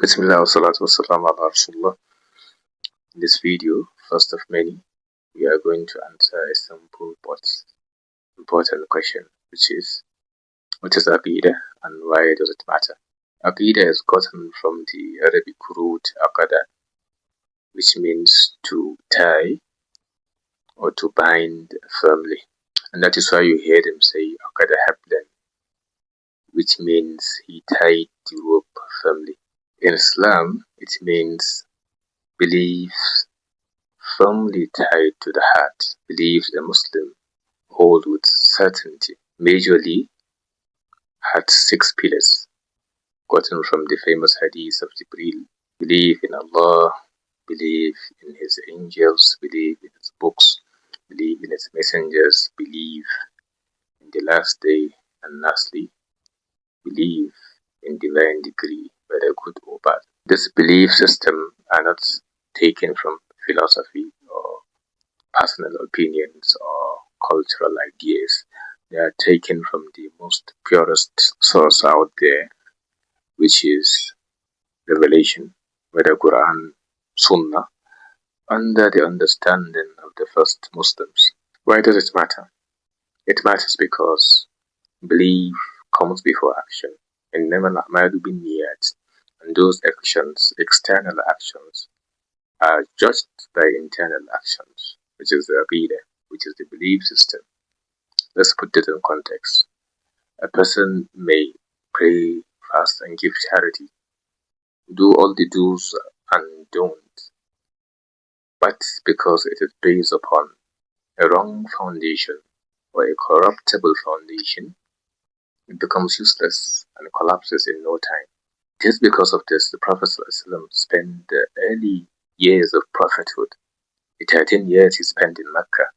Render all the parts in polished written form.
Bismillah wa salatu wa salam ala Rasulullah. In this video, first of many, we are going to answer a simple but important question, which is, what is Aqidah and why does it matter? Aqidah is gotten from the Arabic root Aqada, which means to tie or to bind firmly. And that is why you hear them say Aqada hablan, which means he tied the rope firmly. In Islam, it means beliefs firmly tied to the heart, beliefs a Muslim hold with certainty. Majorly had 6 pillars, gotten from the famous hadith of Jibril. Believe in Allah, believe in His angels, believe in His books, believe in His messengers, believe in the last day, and lastly, believe in divine decree, whether good or bad. This belief system are not taken from philosophy or personal opinions or cultural ideas. They are taken from the most purest source out there, which is revelation, whether Qur'an, Sunnah, under the understanding of the first Muslims. Why does it matter? It matters because belief comes before action. And those actions, external actions, are judged by internal actions, which is the Aqīdah, which is the belief system. Let's put this in context. A person may pray, fast, and give charity, do all the do's and don'ts, but because it is based upon a wrong foundation or a corruptible foundation, it becomes useless and collapses in no time. Just because of this, the Prophet ﷺ spent the early years of prophethood, the 13 years he spent in Mecca,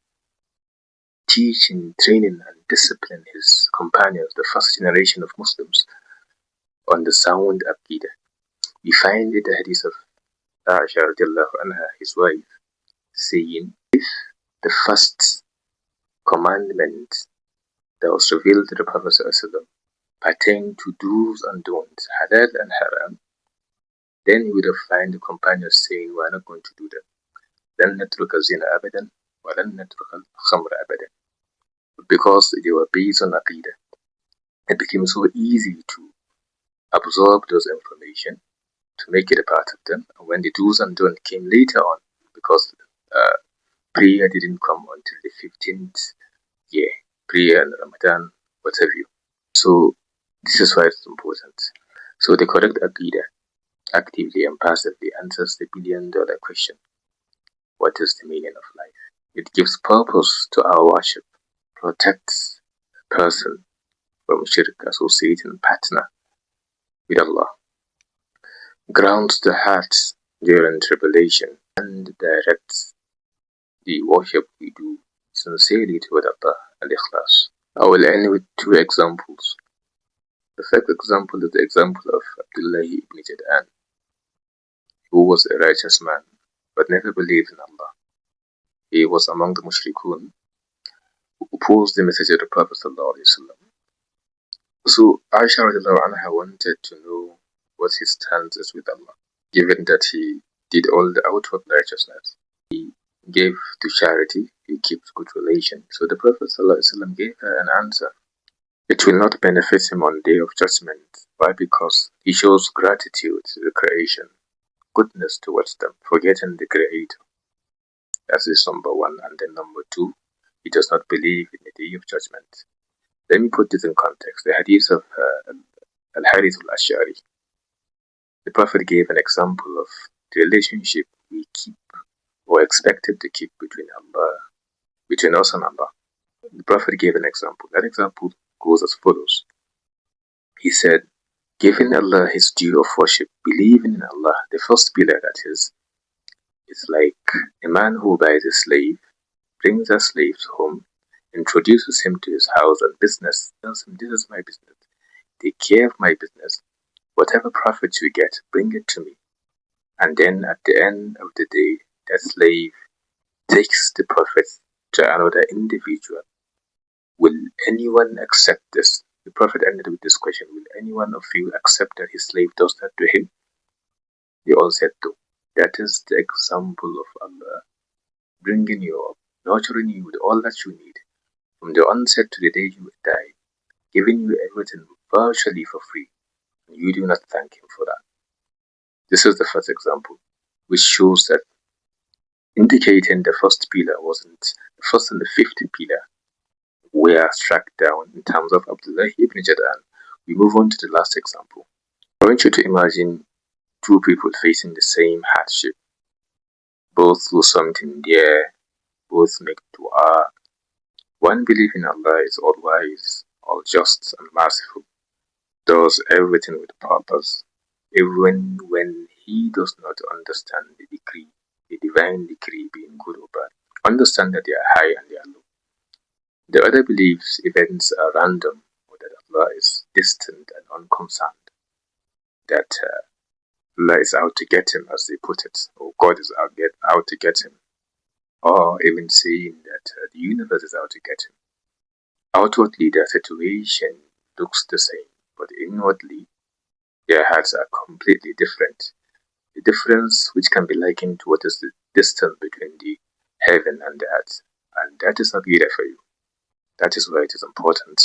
teaching, training, and disciplining his companions, the first generation of Muslims, on the sound Aqīdah. We find in the hadith of Aisha radiallahu anha, his wife, saying, if the first commandment that was revealed to the Prophet ﷺ pertained to do's and don'ts, halal and haram, then you would have found the companions saying, we are not going to do them. لن نترك الزنا أبدا ولن نترك الخمر أبدا. Because they were based on Aqīdah, it became so easy to absorb those information, to make it a part of them. And when the do's and don'ts came later on, because prayer didn't come until the 15th year, prayer and Ramadan, what have you. So this is why it's important. So the correct Aqīdah actively and passively answers the billion-dollar question: what is the meaning of life? It gives purpose to our worship, protects a person from shirk, associating partner with Allah, grounds the heart during tribulation, and directs the worship we do sincerely toward Allah and ikhlas. I will end with 2 examples. The first example is the example of Abdullah ibn Jad'an, who was a righteous man but never believed in Allah. He was among the mushrikun who opposed the message of the Prophet ﷺ. So Aisha radiallahu anha wanted to know what his stance is with Allah, given that he did all the outward righteousness. He gave to charity, he kept good relations. So the Prophet ﷺ gave her an answer. It will not benefit him on the day of judgment. Why? Because he shows gratitude to the creation, goodness towards them, forgetting the Creator. That is number 1. And then number 2, he does not believe in the day of judgment. Let me put this in context. The hadith of Al-Harith al-Ash'ari. The Prophet gave an example of the relationship we keep or expected to keep between us and Allah. The Prophet gave an example. That example goes as follows. He said, giving Allah His due of worship, believing in Allah, the first pillar, that is like a man who buys a slave, brings a slave home, introduces him to his house and business, tells him, this is my business, take care of my business, whatever profits you get, bring it to me. And then at the end of the day, that slave takes the profits to another individual. Will anyone accept this? The Prophet ended with this question: will anyone of you accept that his slave does that to him? we all said though. That is the example of Allah bringing you up, nurturing you with all that you need from the onset to the day you will die, giving you everything virtually for free, and you do not thank Him for that. This is the first example, which shows that indicating the first pillar wasn't the first and the fifth pillar were struck down in terms of Abdullah ibn Jad'an. We move on to the last example. I want you to imagine two people facing the same hardship. Both lose something dear, both make dua. One believes in Allah is all wise, all just and merciful, does everything with purpose, even when he does not understand the decree, the divine decree being good or bad. Understand that they are high and they are low. The other believes events are random, or that Allah is distant and unconcerned, that Allah is out to get him, as they put it, or God is out to get him, or even saying that the universe is out to get him. Outwardly, their situation looks the same, but inwardly, their hearts are completely different. The difference which can be likened to what is the distance between the heaven and the earth. And that is Aqīdah for you. That is why it is important